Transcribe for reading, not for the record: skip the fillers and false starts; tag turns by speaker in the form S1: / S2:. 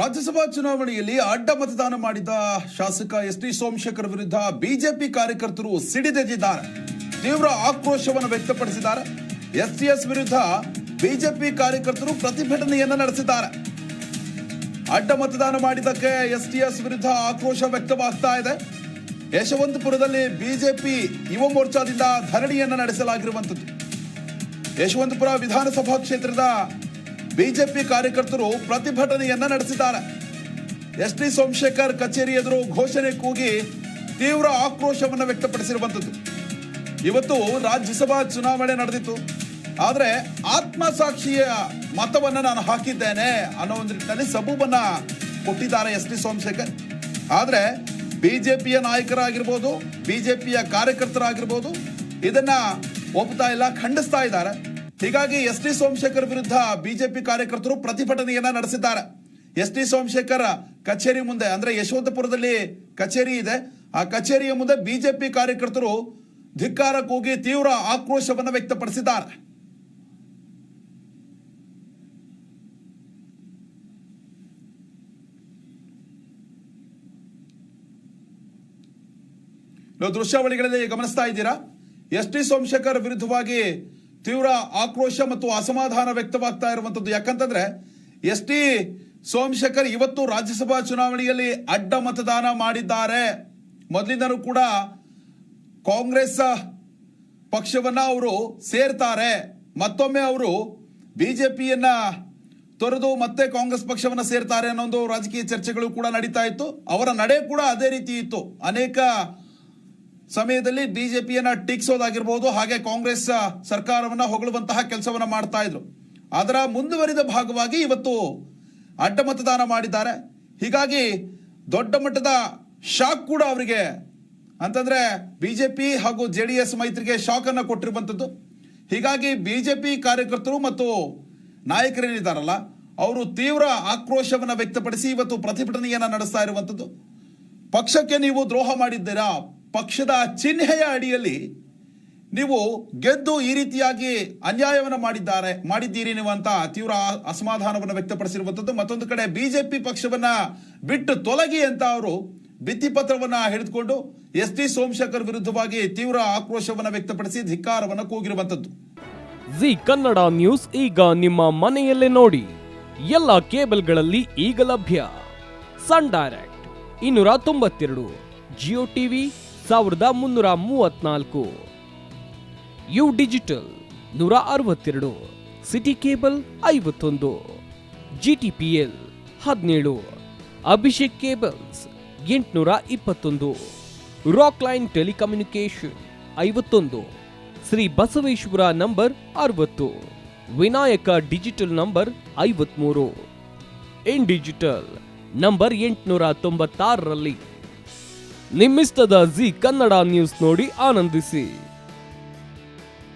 S1: ರಾಜ್ಯಸಭಾ ಚುನಾವಣೆಯಲ್ಲಿ ಅಡ್ಡ ಮತದಾನ ಮಾಡಿದ ಶಾಸಕ ಎಸ್ ಟಿ ಸೋಮಶೇಖರ್ ವಿರುದ್ಧ ಬಿಜೆಪಿ ಕಾರ್ಯಕರ್ತರು ಸಿಡಿದೆದ್ದಿದ್ದಾರೆ. ತೀವ್ರ ಆಕ್ರೋಶವನ್ನು ವ್ಯಕ್ತಪಡಿಸಿದ್ದಾರೆ. ಎಸ್ ವಿರುದ್ಧ ಬಿಜೆಪಿ ಕಾರ್ಯಕರ್ತರು ಪ್ರತಿಭಟನೆಯನ್ನು ನಡೆಸಿದ್ದಾರೆ. ಅಡ್ಡ ಮತದಾನ ಮಾಡಿದ್ದಕ್ಕೆ ಎಸ್ ವಿರುದ್ಧ ಆಕ್ರೋಶ ವ್ಯಕ್ತವಾಗ್ತಾ ಇದೆ. ಯಶವಂತಪುರದಲ್ಲಿ ಬಿಜೆಪಿ ಯುವ ಮೋರ್ಚಾದಿಂದ ಧರಣಿಯನ್ನು ನಡೆಸಲಾಗಿರುವಂಥದ್ದು. ಯಶವಂತಪುರ ವಿಧಾನಸಭಾ ಕ್ಷೇತ್ರದ ಬಿಜೆಪಿ ಕಾರ್ಯಕರ್ತರು ಪ್ರತಿಭಟನೆಯನ್ನ ನಡೆಸಿದ್ದಾರೆ. ಎಸ್ ಟಿ ಸೋಮಶೇಖರ್ ಕಚೇರಿ ಎದುರು ಘೋಷಣೆ ಕೂಗಿ ತೀವ್ರ ಆಕ್ರೋಶವನ್ನು ವ್ಯಕ್ತಪಡಿಸಿರುವಂಥದ್ದು. ಇವತ್ತು ರಾಜ್ಯಸಭಾ ಚುನಾವಣೆ ನಡೆದಿತ್ತು. ಆದರೆ ಆತ್ಮಸಾಕ್ಷಿಯ ಮತವನ್ನು ನಾನು ಹಾಕಿದ್ದೇನೆ ಅನ್ನೋ ಒಂದು ನಿಟ್ಟಿನಲ್ಲಿ ಸಬೂಬನ್ನ ಕೊಟ್ಟಿದ್ದಾರೆ ಎಸ್ ಟಿ ಸೋಮಶೇಖರ್. ಆದರೆ ಬಿಜೆಪಿಯ ನಾಯಕರಾಗಿರ್ಬೋದು, ಬಿಜೆಪಿಯ ಕಾರ್ಯಕರ್ತರಾಗಿರ್ಬೋದು ಇದನ್ನ ಒಪ್ತಾ ಇಲ್ಲ, ಖಂಡಿಸ್ತಾ ಇದ್ದಾರೆ. ಹೀಗಾಗಿ ಎಸ್ ಟಿ ಸೋಮಶೇಖರ್ ವಿರುದ್ಧ ಬಿಜೆಪಿ ಕಾರ್ಯಕರ್ತರು ಪ್ರತಿಭಟನೆಯನ್ನ ನಡೆಸಿದ್ದಾರೆ. ಎಸ್ ಟಿ ಸೋಮಶೇಖರ್ ಕಚೇರಿ ಮುಂದೆ, ಅಂದ್ರೆ ಯಶವಂತಪುರದಲ್ಲಿ ಕಚೇರಿ ಇದೆ, ಆ ಕಚೇರಿಯ ಮುಂದೆ ಬಿಜೆಪಿ ಕಾರ್ಯಕರ್ತರು ಧಿಕ್ಕಾರ ಕೂಗಿ ತೀವ್ರ ಆಕ್ರೋಶವನ್ನು ವ್ಯಕ್ತಪಡಿಸಿದ್ದಾರೆ. ದೃಶ್ಯಾವಳಿಗಳಲ್ಲಿ ಗಮನಿಸ್ತಾ ಇದ್ದೀರಾ, ಎಸ್ ಟಿ ಸೋಮಶೇಖರ್ ವಿರುದ್ಧವಾಗಿ ತೀವ್ರ ಆಕ್ರೋಶ ಮತ್ತು ಅಸಮಾಧಾನ ವ್ಯಕ್ತವಾಗ್ತಾ ಇರುವಂತದ್ದು. ಯಾಕಂತಂದ್ರೆ ಎಸ್ ಟಿ ಸೋಮಶೇಖರ್ ಇವತ್ತು ರಾಜ್ಯಸಭಾ ಚುನಾವಣೆಯಲ್ಲಿ ಅಡ್ಡ ಮತದಾನ ಮಾಡಿದ್ದಾರೆ. ಮೊದಲಿಂದನೂ ಕೂಡ ಕಾಂಗ್ರೆಸ್ ಪಕ್ಷವನ್ನ ಅವರು ಸೇರ್ತಾರೆ, ಮತ್ತೊಮ್ಮೆ ಅವರು ಬಿಜೆಪಿಯನ್ನ ತೊರೆದು ಮತ್ತೆ ಕಾಂಗ್ರೆಸ್ ಪಕ್ಷವನ್ನ ಸೇರ್ತಾರೆ ಅನ್ನೋ ಒಂದು ರಾಜಕೀಯ ಚರ್ಚೆಗಳು ಕೂಡ ನಡೀತಾ ಇತ್ತು. ಅವರ ನಡೆ ಕೂಡ ಅದೇ ರೀತಿ ಇತ್ತು. ಅನೇಕ ಸಮಯದಲ್ಲಿ ಬಿಜೆಪಿಯನ್ನ ಟೀಕಿಸೋದಾಗಿರ್ಬೋದು, ಹಾಗೆ ಕಾಂಗ್ರೆಸ್ ಸರ್ಕಾರವನ್ನ ಹೊಗಳುವಂತಹ ಕೆಲಸವನ್ನ ಮಾಡ್ತಾ ಇದ್ರು. ಅದರ ಮುಂದುವರಿದ ಭಾಗವಾಗಿ ಇವತ್ತು ಅಡ್ಡ ಮತದಾನ ಮಾಡಿದ್ದಾರೆ. ಹೀಗಾಗಿ ದೊಡ್ಡ ಮಟ್ಟದ ಶಾಕ್ ಕೂಡ ಅವರಿಗೆ, ಅಂತಂದ್ರೆ ಬಿಜೆಪಿ ಹಾಗೂ ಜೆಡಿಎಸ್ ಮೈತ್ರಿಗೆ ಶಾಕ್ ಅನ್ನ ಕೊಟ್ಟಿರುವಂತದ್ದು. ಹೀಗಾಗಿ ಬಿಜೆಪಿ ಕಾರ್ಯಕರ್ತರು ಮತ್ತು ನಾಯಕರೇನಿದ್ದಾರಲ್ಲ ಅವರು ತೀವ್ರ ಆಕ್ರೋಶವನ್ನ ವ್ಯಕ್ತಪಡಿಸಿ ಇವತ್ತು ಪ್ರತಿಭಟನೆಯನ್ನ ನಡೆಸ್ತಾ ಇರುವಂತದ್ದು. ಪಕ್ಷಕ್ಕೆ ನೀವು ದ್ರೋಹ ಮಾಡಿದ್ದೀರಾ, ಪಕ್ಷದ ಚಿಹ್ನೆಯ ಅಡಿಯಲ್ಲಿ ನೀವು ಗೆದ್ದು ಈ ರೀತಿಯಾಗಿ ಅನ್ಯಾಯವನ್ನು ಮಾಡಿದ್ದೀರಿ ನೀವು ಅಂತ ತೀವ್ರ ಅಸಮಾಧಾನವನ್ನು ವ್ಯಕ್ತಪಡಿಸಿರುವಂಥದ್ದು. ಮತ್ತೊಂದು ಕಡೆ ಬಿಜೆಪಿ ಪಕ್ಷವನ್ನ ಬಿಟ್ಟು ತೊಲಗಿ ಅಂತ ಅವರು ಭಿತ್ತಿಪತ್ರವನ್ನ ಹಿಡಿದುಕೊಂಡು ಎಸ್ ಟಿ ಸೋಮಶೇಖರ್ ವಿರುದ್ಧವಾಗಿ ತೀವ್ರ ಆಕ್ರೋಶವನ್ನು ವ್ಯಕ್ತಪಡಿಸಿ ಧಿಕ್ಕಾರವನ್ನು ಕೂಗಿರುವಂಥದ್ದು.
S2: ಜಿ ಕನ್ನಡ ನ್ಯೂಸ್ ಈಗ ನಿಮ್ಮ ಮನೆಯಲ್ಲೇ ನೋಡಿ. ಎಲ್ಲ ಕೇಬಲ್ಗಳಲ್ಲಿ ಈಗ ಲಭ್ಯ. Sun Direct 292, Jio TV 1334, U digital 162, Siti cable 51, GTPL 17, Abhishek cables 821, Rockline telecommunication 51, Shri Basaveshwara number 60, Vinayaka digital number 53, in digital number 896ರಲ್ಲಿ. ನಿಮ್ಮಿಸ್ತದ ಜಿ ಕನ್ನಡ ನ್ಯೂಸ್ ನೋಡಿ ಆನಂದಿಸಿ.